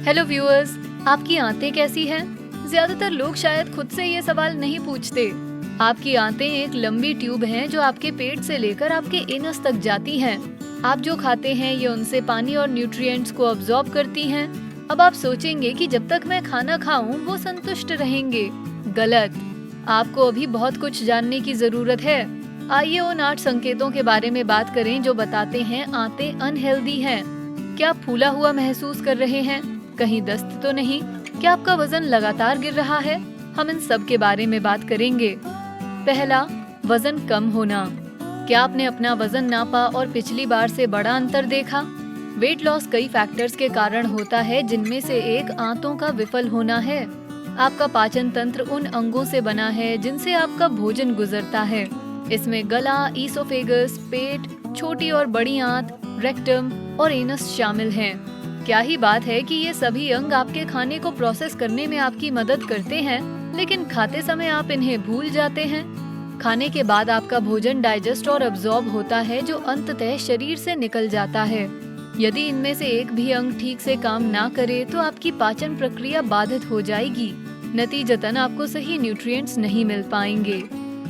Hello viewers, आपकी आंतें कैसी हैं? ज्यादातर लोग शायद खुद से ये सवाल नहीं पूछते। आपकी आंतें एक लंबी ट्यूब हैं जो आपके पेट से लेकर आपके एनस तक जाती हैं। आप जो खाते हैं ये उनसे पानी और न्यूट्रिएंट्स को अब्सॉर्ब करती हैं। अब आप सोचेंगे कि जब तक मैं खाना खाऊं वो संतुष्ट रहेंगे। गलत। आपको अभी बहुत कुछ जानने की जरूरत है। आइए उन 8 संकेतों के बारे में बात करें जो बताते हैं आंतें अनहेल्दी हैं। क्या आप फूला हुआ महसूस कर रहे हैं? कहीं दस्त तो नहीं? क्या आपका वजन लगातार गिर रहा है? हम इन सब के बारे में बात करेंगे। पहला, वजन कम होना। क्या आपने अपना वजन नापा और पिछली बार से बड़ा अंतर देखा? वेट लॉस कई फैक्टर्स के कारण होता है, जिनमें से एक आंतों का विफल होना है। आपका पाचन तंत्र उन अंगों से बना है जिनसे आपका भोजन गुजरता है। इसमें गला, ईसोफेगस, पेट, छोटी और बड़ी आंत, रेक्टम और एनस शामिल हैं। क्या ही बात है कि ये सभी अंग आपके खाने को प्रोसेस करने में आपकी मदद करते हैं, लेकिन खाते समय आप इन्हें भूल जाते हैं। खाने के बाद आपका भोजन डाइजेस्ट और अब्सॉर्ब होता है, जो अंततः शरीर से निकल जाता है। यदि इनमें से एक भी अंग ठीक से काम ना करे तो आपकी पाचन प्रक्रिया बाधित हो जाएगी। नतीजतन आपको सही न्यूट्रिएंट्स नहीं मिल पाएंगे।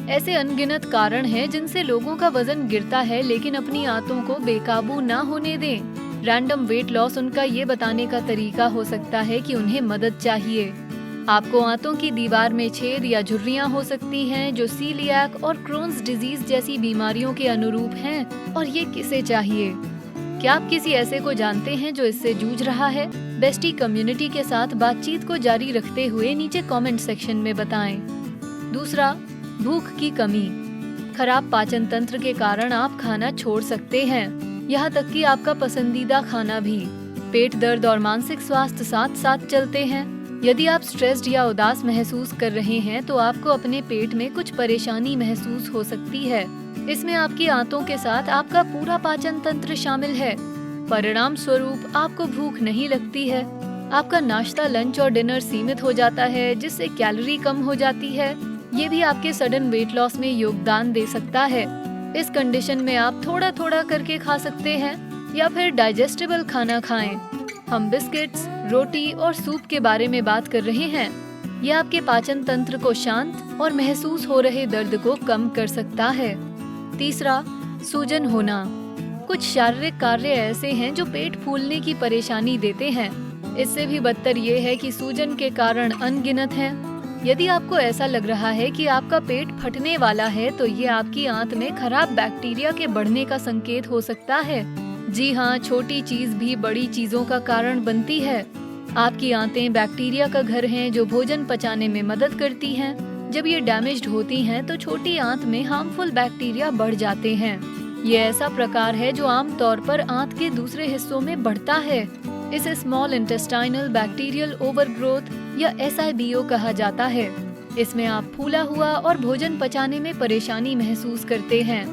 ऐसे अनगिनत कारण हैं जिनसे लोगों का वजन गिरता है, लेकिन अपनी आंतों को बेकाबू ना होने दें। रैंडम वेट लॉस उनका ये बताने का तरीका हो सकता है कि उन्हें मदद चाहिए। आपको आंतों की दीवार में छेद या झुर्रियां हो सकती हैं, जो सीलियाक और क्रोन्स डिजीज जैसी बीमारियों के अनुरूप हैं, और ये किसे चाहिए? क्या आप किसी ऐसे को जानते हैं जो इससे जूझ रहा है? बेस्टी कम्युनिटी के साथ बातचीत को जारी रखते हुए नीचे कमेंट सेक्शन में बताएं। दूसरा, भूख की कमी। खराब पाचन तंत्र के कारण आप खाना छोड़ सकते हैं, यहाँ तक कि आपका पसंदीदा खाना भी। पेट दर्द और मानसिक स्वास्थ्य साथ साथ चलते हैं। यदि आप स्ट्रेस्ड या उदास महसूस कर रहे हैं तो आपको अपने पेट में कुछ परेशानी महसूस हो सकती है। इसमें आपकी आंतों के साथ आपका पूरा पाचन तंत्र शामिल है। परिणाम स्वरूप आपको भूख नहीं लगती है। आपका नाश्ता, लंच और डिनर सीमित हो जाता है, जिससे कैलोरी कम हो जाती है। ये भी आपके सडन वेट लॉस में योगदान दे सकता है। इस कंडीशन में आप थोड़ा थोड़ा करके खा सकते हैं या फिर डाइजेस्टेबल खाना खाएं। हम बिस्किट्स, रोटी और सूप के बारे में बात कर रहे हैं। यह आपके पाचन तंत्र को शांत और महसूस हो रहे दर्द को कम कर सकता है। तीसरा, सूजन होना। कुछ शारीरिक कार्य ऐसे हैं जो पेट फूलने की परेशानी देते हैं। इससे भी बदतर ये है कि सूजन के कारण अनगिनत हैं। यदि आपको ऐसा लग रहा है कि आपका पेट फटने वाला है, तो ये आपकी आंत में खराब बैक्टीरिया के बढ़ने का संकेत हो सकता है। जी हाँ, छोटी चीज भी बड़ी चीजों का कारण बनती है। आपकी आंतें बैक्टीरिया का घर हैं, जो भोजन पचाने में मदद करती हैं। जब ये डैमेज्ड होती हैं, तो छोटी आंत में हार्मफुल बैक्टीरिया बढ़ जाते हैं। ये ऐसा प्रकार है जो आमतौर पर आंत के दूसरे हिस्सों में बढ़ता है। इसे स्मॉल इंटेस्टाइनल बैक्टीरियल ओवरग्रोथ या SIBO कहा जाता है। इसमें आप फूला हुआ और भोजन पचाने में परेशानी महसूस करते हैं।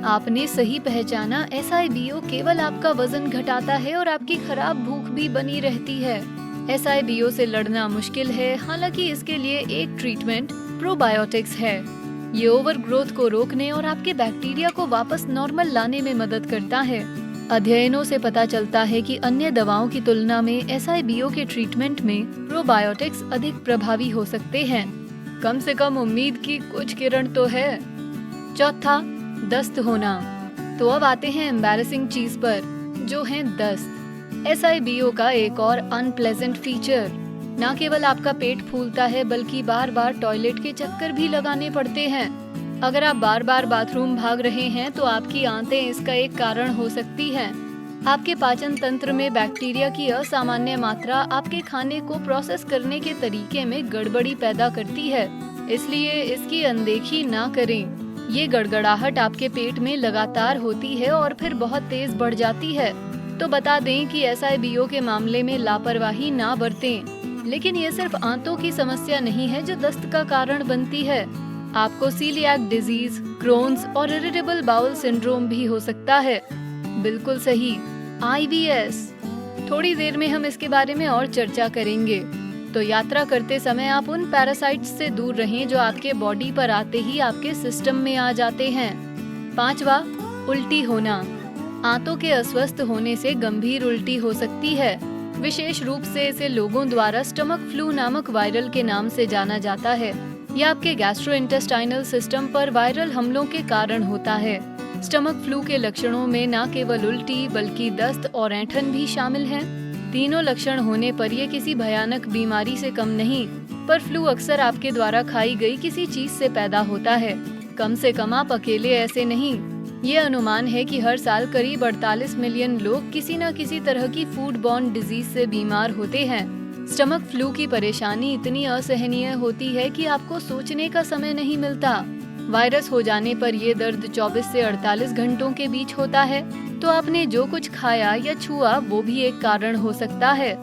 आपने सही पहचाना, SIBO केवल आपका वजन घटाता है और आपकी खराब भूख भी बनी रहती है। SIBO से लड़ना मुश्किल है, हालांकि इसके लिए एक ट्रीटमेंट प्रोबायोटिक्स है। ये ओवरग्रोथ को रोकने और आपके बैक्टीरिया को वापस नॉर्मल लाने में मदद करता है। अध्ययनों से पता चलता है कि अन्य दवाओं की तुलना में SIBO के ट्रीटमेंट में प्रोबायोटिक्स अधिक प्रभावी हो सकते हैं। कम से कम उम्मीद की कुछ किरण तो है। चौथा, दस्त होना। तो अब आते हैं एम्बैरेसिंग चीज पर, जो है दस्त। SIBO का एक और अनप्लेजेंट फीचर, न केवल आपका पेट फूलता है, बल्कि बार बार टॉयलेट के चक्कर भी लगाने पड़ते हैं। अगर आप बार बार बाथरूम भाग रहे हैं तो आपकी आंतें इसका एक कारण हो सकती हैं। आपके पाचन तंत्र में बैक्टीरिया की असामान्य मात्रा आपके खाने को प्रोसेस करने के तरीके में गड़बड़ी पैदा करती है, इसलिए इसकी अनदेखी ना करें। ये गड़गड़ाहट आपके पेट में लगातार होती है और फिर बहुत तेज बढ़ जाती है। तो बता दें कि SIBO के मामले में लापरवाही ना बरतें। लेकिन ये सिर्फ आंतों की समस्या नहीं है जो दस्त का कारण बनती है। आपको सीलियाक डिजीज, क्रोन्स और इरिटेबल बाउल सिंड्रोम भी हो सकता है। बिल्कुल सही, IBS। थोड़ी देर में हम इसके बारे में और चर्चा करेंगे। तो यात्रा करते समय आप उन पैरासाइट्स से दूर रहें जो आपके बॉडी पर आते ही आपके सिस्टम में आ जाते हैं। पांचवा, उल्टी होना। आंतों के अस्वस्थ होने से गंभीर उल्टी हो सकती है। विशेष रूप से इसे लोगों द्वारा स्टमक फ्लू नामक वायरल के नाम से जाना जाता है। यह आपके गैस्ट्रोइंटेस्टाइनल सिस्टम पर वायरल हमलों के कारण होता है। स्टमक फ्लू के लक्षणों में न केवल उल्टी बल्कि दस्त और ऐंठन भी शामिल हैं। तीनों लक्षण होने पर यह किसी भयानक बीमारी से कम नहीं, पर फ्लू अक्सर आपके द्वारा खाई गई किसी चीज से पैदा होता है। कम से कम आप अकेले ऐसे नहीं। ये अनुमान है कि हर साल करीब 48 मिलियन लोग किसी न किसी तरह की फूड बॉर्न डिजीज से बीमार होते हैं। स्टमक फ्लू की परेशानी इतनी असहनीय होती है कि आपको सोचने का समय नहीं मिलता। वायरस हो जाने पर यह दर्द 24 से 48 घंटों के बीच होता है, तो आपने जो कुछ खाया या छुआ वो भी एक कारण हो सकता है।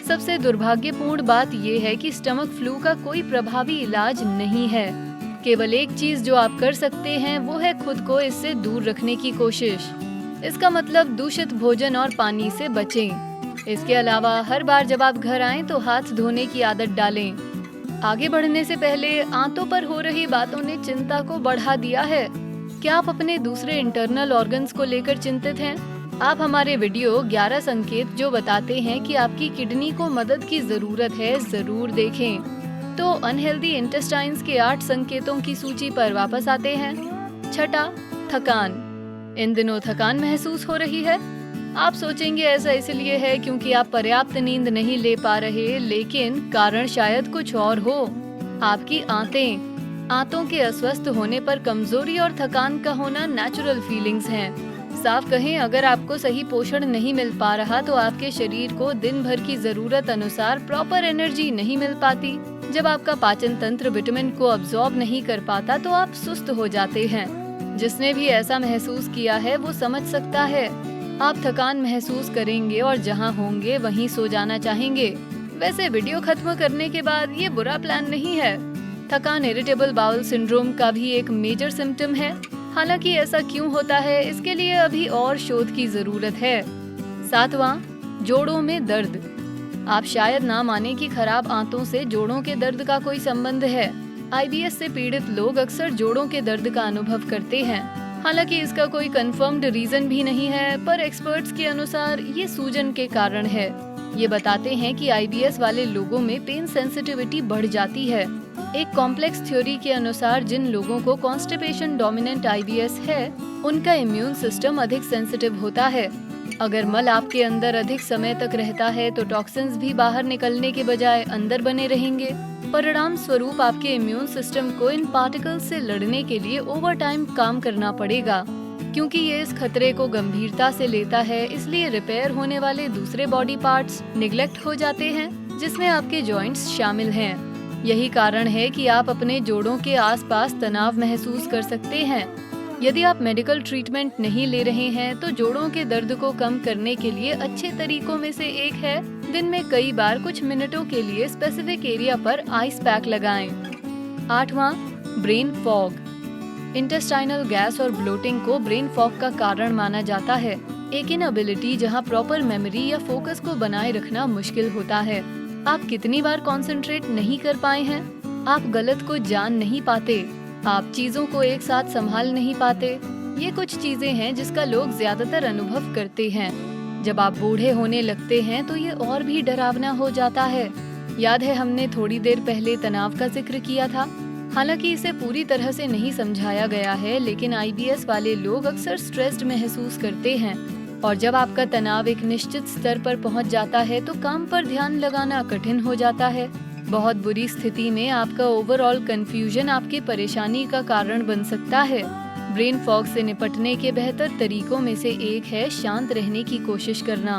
सबसे दुर्भाग्यपूर्ण बात यह है कि स्टमक फ्लू का कोई प्रभावी इलाज नहीं है। केवल एक चीज जो आप कर सकते हैं वो है खुद को इससे दूर रखने की कोशिश। इसका मतलब दूषित भोजन और पानी से बचें। इसके अलावा हर बार जब आप घर आएं तो हाथ धोने की आदत डालें। आगे बढ़ने से पहले आंतों पर हो रही बातों ने चिंता को बढ़ा दिया है। क्या आप अपने दूसरे इंटरनल ऑर्गन्स को लेकर चिंतित हैं? आप हमारे वीडियो 11 संकेत जो बताते हैं कि आपकी किडनी को मदद की जरूरत है जरूर देखें। तो अनहेल्दी इंटेस्टाइन्स के 8 संकेतों की सूची पर वापस आते हैं। छठा, थकान। इन दिनों थकान महसूस हो रही है। आप सोचेंगे ऐसा इसलिए है क्योंकि आप पर्याप्त नींद नहीं ले पा रहे, लेकिन कारण शायद कुछ और हो। आपकी आंतों के अस्वस्थ होने पर कमजोरी और थकान का होना नेचुरल फीलिंग्स हैं। साफ कहें, अगर आपको सही पोषण नहीं मिल पा रहा तो आपके शरीर को दिन भर की जरूरत अनुसार प्रॉपर एनर्जी नहीं मिल पाती। जब आपका पाचन तंत्र विटामिन को अब्सॉर्ब नहीं कर पाता तो आप सुस्त हो जाते हैं। जिसने भी ऐसा महसूस किया है वो समझ सकता है। आप थकान महसूस करेंगे और जहां होंगे वहीं सो जाना चाहेंगे। वैसे वीडियो खत्म करने के बाद ये बुरा प्लान नहीं है। थकान इरिटेबल बाउल सिंड्रोम का भी एक मेजर सिम्टम है। हालांकि ऐसा क्यों होता है इसके लिए अभी और शोध की जरूरत है। 7वां, जोड़ों में दर्द। आप शायद ना माने कि खराब आंतों से जोड़ों के दर्द का कोई संबंध है। IBS से पीड़ित लोग अक्सर जोड़ों के दर्द का अनुभव करते हैं। हालांकि इसका कोई कंफर्म्ड रीजन भी नहीं है, पर एक्सपर्ट्स के अनुसार ये सूजन के कारण है। ये बताते हैं कि IBS वाले लोगों में पेन सेंसिटिविटी बढ़ जाती है। एक कॉम्प्लेक्स थ्योरी के अनुसार जिन लोगों को कॉन्स्टिपेशन डोमिनेंट IBS है, उनका इम्यून सिस्टम अधिक सेंसिटिव होता है। अगर मल आपके अंदर अधिक समय तक रहता है तो टॉक्सिन्स भी बाहर निकलने के बजाय अंदर बने रहेंगे। परिणाम स्वरूप आपके इम्यून सिस्टम को इन पार्टिकल्स से लड़ने के लिए ओवर टाइम काम करना पड़ेगा। क्योंकि ये इस खतरे को गंभीरता से लेता है, इसलिए रिपेयर होने वाले दूसरे बॉडी पार्ट्स निगलेक्ट हो जाते हैं, जिसमें आपके जॉइंट्स शामिल हैं। यही कारण है कि आप अपने जोड़ों के आसपास तनाव महसूस कर सकते हैं। यदि आप मेडिकल ट्रीटमेंट नहीं ले रहे हैं तो जोड़ों के दर्द को कम करने के लिए अच्छे तरीकों में से एक है दिन में कई बार कुछ मिनटों के लिए स्पेसिफिक एरिया पर आइस पैक लगाएं। 8वां, ब्रेन फॉग। इंटेस्टाइनल गैस और ब्लोटिंग को ब्रेन फॉग का कारण माना जाता है। एक इनएबिलिटी जहां प्रॉपर मेमोरी या फोकस को बनाए रखना मुश्किल होता है। आप कितनी बार कंसंट्रेट नहीं कर पाए हैं? आप गलत को जान नहीं पाते, आप चीजों को एक साथ संभाल नहीं पाते। ये कुछ चीजें हैं जिसका लोग ज्यादातर अनुभव करते हैं। जब आप बूढ़े होने लगते हैं तो ये और भी डरावना हो जाता है। याद है हमने थोड़ी देर पहले तनाव का जिक्र किया था। हालांकि इसे पूरी तरह से नहीं समझाया गया है, लेकिन IBS वाले लोग अक्सर स्ट्रेस्ड महसूस करते हैं और जब आपका तनाव एक निश्चित स्तर पर पहुंच जाता है तो काम पर ध्यान लगाना कठिन हो जाता है। बहुत बुरी स्थिति में आपका ओवरऑल कंफ्यूजन आपकी परेशानी का कारण बन सकता है। ब्रेन फॉग से निपटने के बेहतर तरीकों में से एक है शांत रहने की कोशिश करना,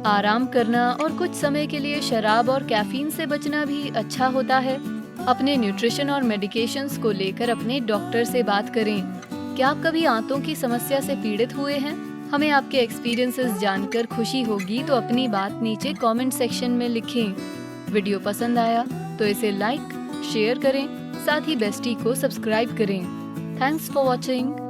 आराम करना और कुछ समय के लिए शराब और कैफीन से बचना भी अच्छा होता है। अपने न्यूट्रिशन और मेडिकेशंस को लेकर अपने डॉक्टर से बात करें। क्या आप कभी आंतों की समस्या से पीड़ित हुए हैं? हमें आपके एक्सपीरियंसेस जानकर खुशी होगी, तो अपनी बात नीचे कमेंट सेक्शन में लिखें। वीडियो पसंद आया तो इसे लाइक, शेयर करें, साथ ही बेस्टी को सब्सक्राइब करें। Thanks for watching.